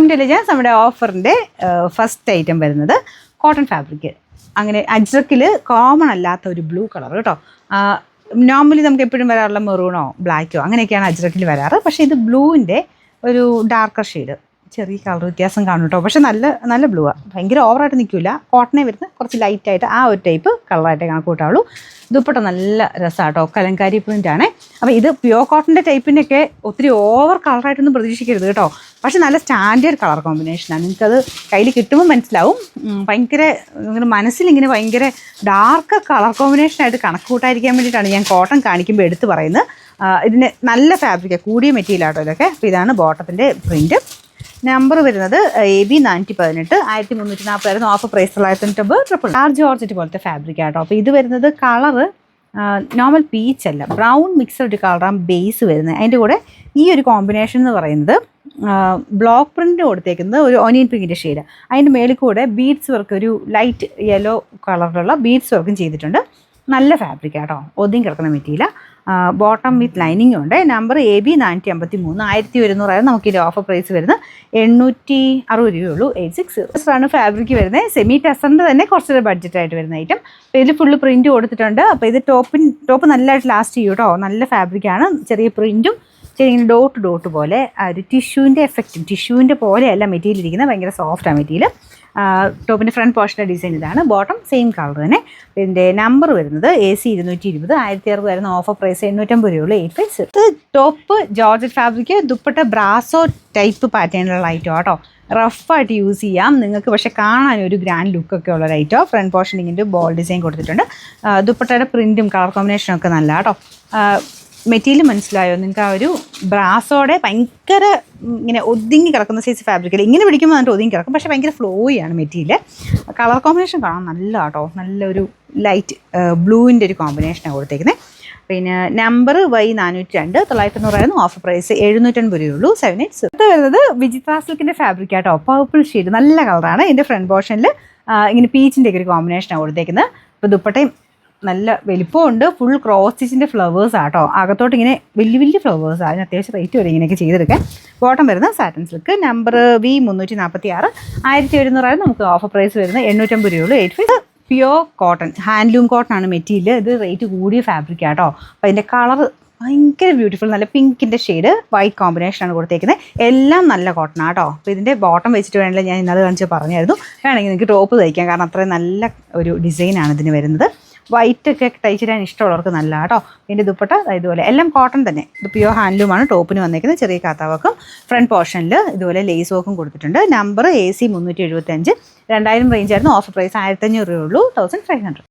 To elegance നമ്മുടെ ഓഫറിൻ്റെ first item വരുന്നത് cotton fabric. അങ്ങനെ അജ്രക്കിൽ കോമൺ അല്ലാത്ത ഒരു ബ്ലൂ കളർ കേട്ടോ. നോർമലി നമുക്ക് എപ്പോഴും വരാറുള്ള മെറൂണോ ബ്ലാക്കോ അങ്ങനെയൊക്കെയാണ് അജ്രക്കിൽ വരാറ്. പക്ഷേ ഇത് ബ്ലൂവിൻ്റെ ഒരു ഡാർക്കർ ഷെയ്ഡ്, ചെറിയ കളർ വ്യത്യാസം കാണും കേട്ടോ. പക്ഷെ നല്ല ബ്ലൂ ആണ്, ഭയങ്കര ഓവറായിട്ട് നിൽക്കില്ല. കോട്ടനെ വരുന്ന കുറച്ച് ലൈറ്റായിട്ട് ആ ഒരു ടൈപ്പ് കളറായിട്ട് കണക്ക് കൂട്ടാവുള്ളൂ. ദുപ്പട്ട നല്ല രസമാണ് കേട്ടോ, കലങ്കാരി പ്രിൻ്റ് ആണ്. അപ്പോൾ ഇത് പ്യുവർ കോട്ടൻ്റെ ടൈപ്പിൻ്റെയൊക്കെ ഒത്തിരി ഓവർ കളറായിട്ടൊന്നും പ്രതീക്ഷിക്കരുത് കേട്ടോ. പക്ഷെ നല്ല സ്റ്റാൻഡേർഡ് കളർ കോമ്പിനേഷനാണ്. നിങ്ങൾക്കത് കയ്യിൽ കിട്ടുമ്പോൾ മനസ്സിലാവും. ഭയങ്കര നിങ്ങളുടെ മനസ്സിലിങ്ങനെ ഭയങ്കര ഡാർക്ക് കളർ കോമ്പിനേഷനായിട്ട് കണക്ക് കൂട്ടായിരിക്കാൻ വേണ്ടിയിട്ടാണ് ഞാൻ കോട്ടൺ കാണിക്കുമ്പോൾ എടുത്ത് പറയുന്നത്. ഇതിന് നല്ല ഫാബ്രിക്കാണ്, കൂടിയ മെറ്റീരിയലാട്ടോ ഇതൊക്കെ. അപ്പോൾ ഇതാണ് ബോട്ടത്തിൻ്റെ പ്രിൻറ്റ്. നമ്പർ വരുന്നത് AB 418, 1340 offer price 990. Large georgette പോലത്തെ ഫാബ്രിക് ആട്ടോ. അപ്പോൾ ഇത് വരുന്നത് കളറ് നോർമൽ പീച്ച് അല്ല, ബ്രൗൺ മിക്സഡ് ഒരു കളറാണ് ബേസ് വരുന്നത്. അതിൻ്റെ കൂടെ ഈ ഒരു കോമ്പിനേഷൻ എന്ന് പറയുന്നത് ബ്ലോക്ക് പ്രിൻ്റ് കൊടുത്തേക്കുന്നത് ഒരു ഒനിയൻ പിങ്കിൻ്റെ ഷെയ്ഡ്. അതിൻ്റെ മേളിൽ കൂടെ ബീഡ്സ് വർക്ക്, ഒരു ലൈറ്റ് യെല്ലോ കളറിലുള്ള ബീഡ്സ് വർക്കും ചെയ്തിട്ടുണ്ട്. നല്ല ഫാബ്രിക് ആട്ടോ, ഒതുങ്ങി കിടക്കുന്ന മെറ്റീരിയൽ. ബോട്ടം വിത്ത് ലൈനിങ്ങും ഉണ്ട്. നമ്പർ AB 453, 1100 നമുക്ക് ഇതിൻ്റെ ഓഫർ പ്രൈസ് വരുന്നത് 860 രൂപയുള്ളൂ. 86 ആണ് ഫാബ്രിക് വരുന്നത്. സെമി ടെസറിൻ്റെ തന്നെ കുറച്ചൊരു ബഡ്ജറ്റായിട്ട് വരുന്ന ഐറ്റം. അപ്പോൾ ഇതിൽ ഫുള്ള് പ്രിൻറ്റ് കൊടുത്തിട്ടുണ്ട്. അപ്പോൾ ഇത് ടോപ്പ് നല്ലതായിട്ട് ലാസ്റ്റ് ചെയ്യും കേട്ടോ. നല്ല ഫാബ്രിക്കാണ്, ചെറിയ പ്രിൻറ്റും ചെറിയ ഡോട്ട് പോലെ ഒരു ടിഷ്യൂവിൻ്റെ എഫക്റ്റും, ടിഷ്യൂവിൻ്റെ പോലെയല്ല മെറ്റീരിയൽ ഇരിക്കുന്നത്, ഭയങ്കര സോഫ്റ്റാണ് മെറ്റീരിയൽ. ടോപ്പിൻ്റെ ഫ്രണ്ട് പോർഷൻ്റെ ഡിസൈൻ ഇതാണ്. ബോട്ടം സെയിം കളർ തന്നെ. ഇതിൻ്റെ നമ്പർ വരുന്നത് AC 220, 1600 വരുന്ന ഓഫർ പ്രൈസ് 850 രൂപയുള്ളൂ. 85. ഇത് ടോപ്പ് ജോർജറ്റ് ഫാബ്രിക്, ദുപ്പട്ട ബ്രാസോ ടൈപ്പ് പാറ്റേണിലുള്ള ഐറ്റം കേട്ടോ. റഫായിട്ട് യൂസ് ചെയ്യാം നിങ്ങൾക്ക്, പക്ഷേ കാണാൻ ഒരു ഗ്രാൻഡ് ലുക്കൊക്കെ ഉള്ള ഐറ്റം. ഫ്രണ്ട് പോർഷൻ ഇങ്ങനെ ബോൾ ഡിസൈൻ കൊടുത്തിട്ടുണ്ട്. ദുപ്പട്ടയുടെ പ്രിൻറ്റും കളർ കോമ്പിനേഷനും ഒക്കെ നല്ല കേട്ടോ. മെറ്റീരിയൽ മനസ്സിലായോ നിങ്ങൾക്ക്? ആ ഒരു ബ്രാസോടെ ഭയങ്കര ഇങ്ങനെ ഒതുങ്ങി കിടക്കുന്ന സൈസ് ഫാബ്രിക്കിൽ ഇങ്ങനെ പിടിക്കുമ്പോൾ എന്നിട്ട് ഒതുങ്ങി കിടക്കും, പക്ഷേ ഭയങ്കര ഫ്ലോയാണ് മെറ്റീരിയൽ. കളർ കോമ്പിനേഷൻ കാണാൻ നല്ല കേട്ടോ, നല്ലൊരു ലൈറ്റ് ബ്ലൂവിൻ്റെ ഒരു കോമ്പിനേഷനാണ് കൊടുത്തേക്കുന്നത്. പിന്നെ നമ്പർ Y402, 990 ഓഫർ പ്രൈസ് 750 രൂപയുള്ളൂ. 78. ഇത് വരുന്നത് വിചിത്ര സിൽക്കിൻ്റെ ഫാബ്രിക് ആട്ടോ, പർപ്പിൾ ഷെയ്ഡ്, നല്ല കളറാണ്. ഇതിൻ്റെ ഫ്രണ്ട് പോർഷനിൽ ഇങ്ങനെ പീച്ചിൻ്റെ ഒക്കെ ഒരു കോമ്പിനേഷനാണ് കൊടുത്തേക്കുന്നത്. ഇപ്പോൾ ദുപ്പട്ടയും നല്ല വലിപ്പമുണ്ട്. ഫുൾ ക്രോസ് സ്റ്റിച്ചിൻ്റെ ഫ്ലവേഴ്സ് ആട്ടോ. അകത്തോട്ട് ഇങ്ങനെ വലിയ ഫ്ലവേഴ്സ്, അതിന് അത്യാവശ്യം റേറ്റ് വരും ഇങ്ങനെയൊക്കെ ചെയ്തെടുക്കാൻ. ബോട്ടം വരുന്നത് സാറ്റൻ സിൽക്ക്. നമ്പർ V346, 1700 നമുക്ക് ഓഫർ പ്രൈസ് വരുന്നത് 850 രൂപയുള്ളൂ. 85. പ്യുവർ കോട്ടൺ, ഹാൻഡ്ലൂം കോട്ടൺ ആണ് മെറ്റീരിയൽ. ഇത് റേറ്റ് കൂടിയ ഫാബ്രിക് ആട്ടോ. അപ്പോൾ അതിൻ്റെ കളർ ഭയങ്കര ബ്യൂട്ടിഫുൾ, നല്ല പിങ്കിൻ്റെ ഷെയ്ഡ്, വൈറ്റ് കോമ്പിനേഷനാണ് കൊടുത്തേക്കുന്നത്. എല്ലാം നല്ല കോട്ടൺ ആട്ടോ. അപ്പോൾ ഇതിൻ്റെ ബോട്ടം വെച്ചിട്ട് വേണമെങ്കിൽ ഞാൻ ഇന്നത് കാണിച്ച് പറഞ്ഞായിരുന്നു, വേണമെങ്കിൽ നിങ്ങൾക്ക് ടോപ്പ് തയ്ക്കാം, കാരണം അത്രയും നല്ല ഒരു ഡിസൈനാണ് ഇതിന് വരുന്നത്. വൈറ്റൊക്കെ തയ്ച്ചിടാൻ ഇഷ്ടമുള്ളവർക്ക് നല്ല കേട്ടോ. ഇതിൻ്റെ ദുപ്പട്ട ഇതുപോലെ എല്ലാം കോട്ടൺ തന്നെ. ഇത് പ്യുവർ ഹാൻഡ്ലൂമാണ്. ടോപ്പിന് വന്നേക്കുന്നത് ചെറിയ കാത്താവർക്കും ഫ്രണ്ട് പോർഷനിൽ ഇതുപോലെ ലേസ് വർക്കും കൊടുത്തിട്ടുണ്ട്. നമ്പർ AC 375, 2000 റേഞ്ച് ആയിരുന്നു. ഓഫർ പ്രൈസ് 1500 രൂപയുള്ളൂ. 1500.